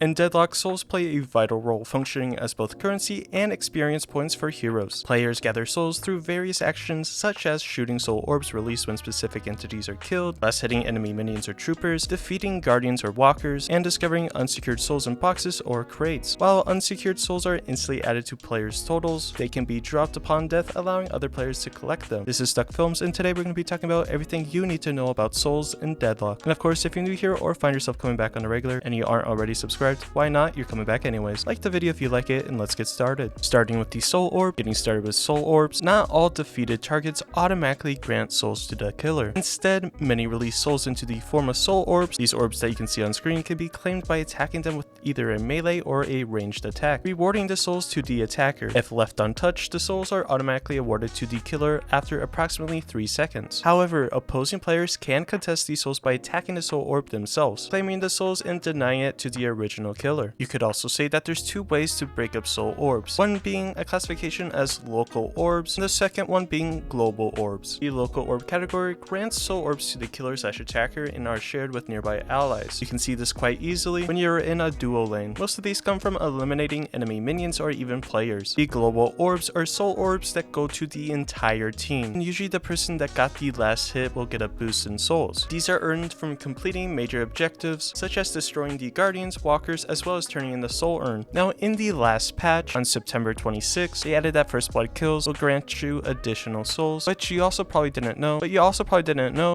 In Deadlock, souls play a vital role, functioning as both currency and experience points for heroes. Players gather souls through various actions such as shooting soul orbs released when specific entities are killed, last hitting enemy minions or troopers, defeating guardians or walkers, and discovering unsecured souls in boxes or crates. While unsecured souls are instantly added to players' totals, they can be dropped upon death, allowing other players to collect them. This is Stuck Films, and today we're going to be talking about everything you need to know about souls in Deadlock. And of course, if you're new here or find yourself coming back on a regular and you aren't already subscribed, why not? You're coming back anyways. Like the video if you like it, and let's get started. Starting with the soul orb. Getting started with soul orbs, not all defeated targets automatically grant souls to the killer. Instead, many release souls into the form of soul orbs. These orbs that you can see on screen can be claimed by attacking them with either a melee or a ranged attack, rewarding the souls to the attacker. If left untouched, the souls are automatically awarded to the killer after approximately 3 seconds. However, opposing players can contest these souls by attacking the soul orb themselves, claiming the souls and denying it to the original killer. You could also say that there's 2 ways to break up soul orbs, one being a classification as local orbs, and the second one being global orbs. The local orb category grants soul orbs to the killer/attacker and are shared with nearby allies. You can see this quite easily when you're in a duo lane. Most of these come from eliminating enemy minions or even players. The global orbs are soul orbs that go to the entire team, and usually the person that got the last hit will get a boost in souls. These are earned from completing major objectives such as destroying the guardians, walkers, as well as turning in the soul urn. Now in the last patch on September 26, they added that first blood kills will grant you additional souls, but you also probably didn't know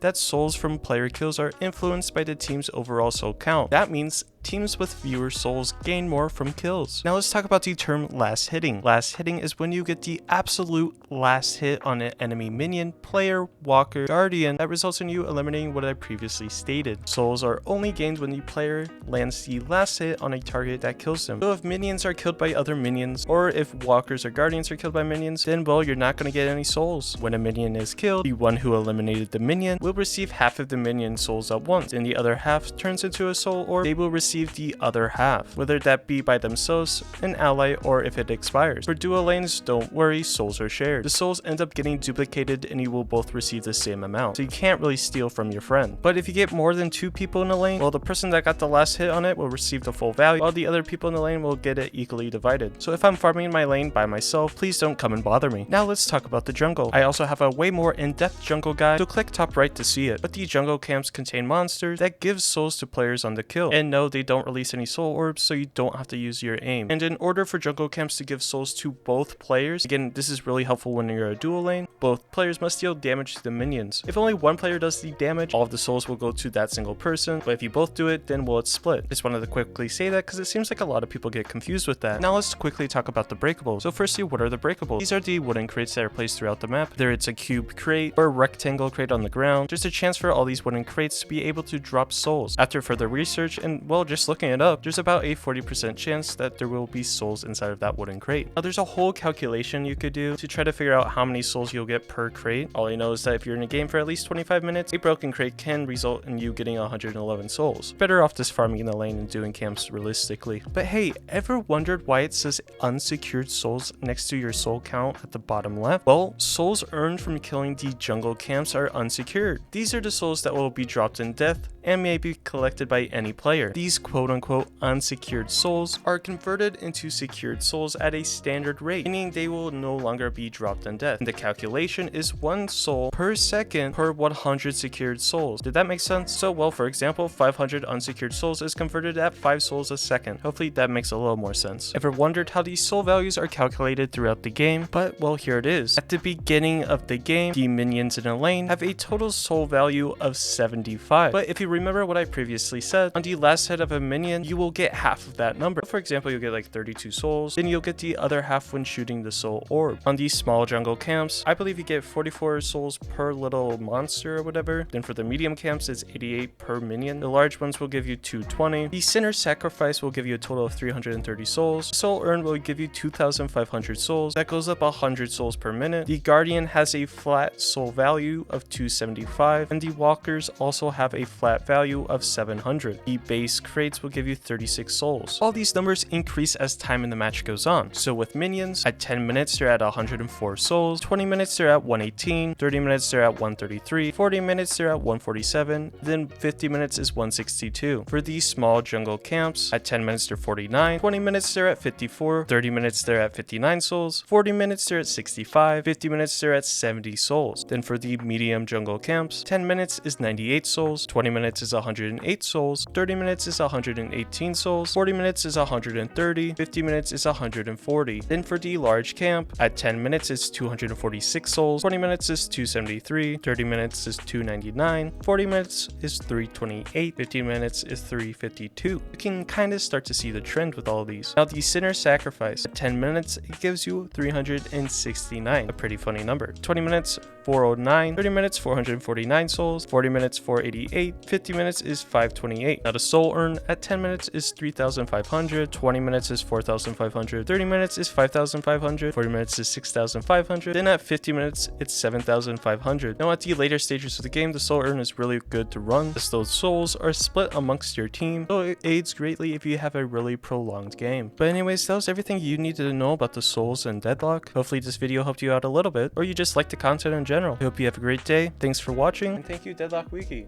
that souls from player kills are influenced by the team's overall soul count. That means teams with fewer souls gain more from kills. Now let's talk about the term last hitting. Last hitting is when you get the absolute last hit on an enemy minion, player, walker, guardian that results in you eliminating what I previously stated. Souls are only gained when the player lands the last hit on a target that kills them. So if minions are killed by other minions, or if walkers or guardians are killed by minions, then well, you're not going to get any souls. When a minion is killed, the one who eliminated the minion will receive half of the minion souls at once, and the other half turns into a soul, or they will receive the other half, whether that be by themselves, an ally, or if it expires. For duo lanes, don't worry, souls are shared. The souls end up getting duplicated and you will both receive the same amount, so you can't really steal from your friend. But if you get more than 2 people in a lane, well, the person that got the last hit on it will receive the full value, while the other people in the lane will get it equally divided. So if I'm farming my lane by myself, please don't come and bother me. Now let's talk about the jungle. I also have a way more in-depth jungle guide, so click top right to see it. But the jungle camps contain monsters that give souls to players on the kill, and no, they don't release any soul orbs, so you don't have to use your aim. And in order for jungle camps to give souls to both players, again, this is really helpful when you're a duo lane, both players must deal damage to the minions. If only one player does the damage, all of the souls will go to that single person, but if you both do it, then well, it's split. Just wanted to quickly say that because it seems like a lot of people get confused with that. Now let's quickly talk about the breakables. So firstly, what are the breakables? These are the wooden crates that are placed throughout the map. Whether it's a cube crate or a rectangle crate on the ground, there's a chance for all these wooden crates to be able to drop souls. After further research and well, just looking it up, there's about a 40% chance that there will be souls inside of that wooden crate. Now there's a whole calculation you could do to try to figure out how many souls you'll get per crate. All I know is that if you're in a game for at least 25 minutes, a broken crate can result in you getting 111 souls. Better off just farming in the lane and doing camps realistically. But hey, ever wondered why it says unsecured souls next to your soul count at the bottom left? Well, souls earned from killing the jungle camps are unsecured. These are the souls that will be dropped in death and may be collected by any player. These quote-unquote unsecured souls are converted into secured souls at a standard rate, meaning they will no longer be dropped in death. And the calculation is 1 soul per second per 100 secured souls. Did that make sense? So well, for example, 500 unsecured souls is converted at 5 souls a second. Hopefully that makes a little more sense. Ever wondered how these soul values are calculated throughout the game? But well, here it is. At the beginning of the game, the minions in a lane have a total soul value of 75. But if you remember what I previously said, on the last hit of a minion, you will get half of that number. For example, you'll get like 32 souls, then you'll get the other half when shooting the soul orb. On these small jungle camps, I believe you get 44 souls per little monster or whatever. Then for the medium camps, it's 88 per minion. The large ones will give you 220. The center sacrifice will give you a total of 330 souls. Soul urn will give you 2,500 souls. That goes up 100 souls per minute. The guardian has a flat soul value of 275, and the walkers also have a flat net value of 700. The base crates will give you 36 souls. All these numbers increase as time in the match goes on. So with minions, at 10 minutes they're at 104 souls, 20 minutes they're at 118, 30 minutes they're at 133, 40 minutes they're at 147, then 50 minutes is 162. For these small jungle camps, at 10 minutes they're 49, 20 minutes they're at 54, 30 minutes they're at 59 souls, 40 minutes they're at 65, 50 minutes they're at 70 souls. Then for the medium jungle camps, 10 minutes is 98 souls, 20 minutes is 108 souls, 30 minutes is 118 souls, 40 minutes is 130, 50 minutes is 140. Then for the large camp, at 10 minutes is 246 souls, 20 minutes is 273, 30 minutes is 299, 40 minutes is 328, 15 minutes is 352. You can kind of start to see the trend with all of these. Now the sinner sacrifice, at 10 minutes it gives you 369, a pretty funny number. 20 minutes 409, 30 minutes 449 souls, 40 minutes 488, 50 minutes is 528. Now the soul earn at 10 minutes is 3,500, 20 minutes is 4,500, 30 minutes is 5,500, 40 minutes is 6,500, then at 50 minutes it's 7,500. Now at the later stages of the game, the soul earn is really good to run as those souls are split amongst your team, so it aids greatly if you have a really prolonged game. But anyways, that was everything you needed to know about the souls and Deadlock. Hopefully this video helped you out a little bit, or you just like the content in general. I hope you have a great day. Thanks for watching, and thank you Deadlock Wiki.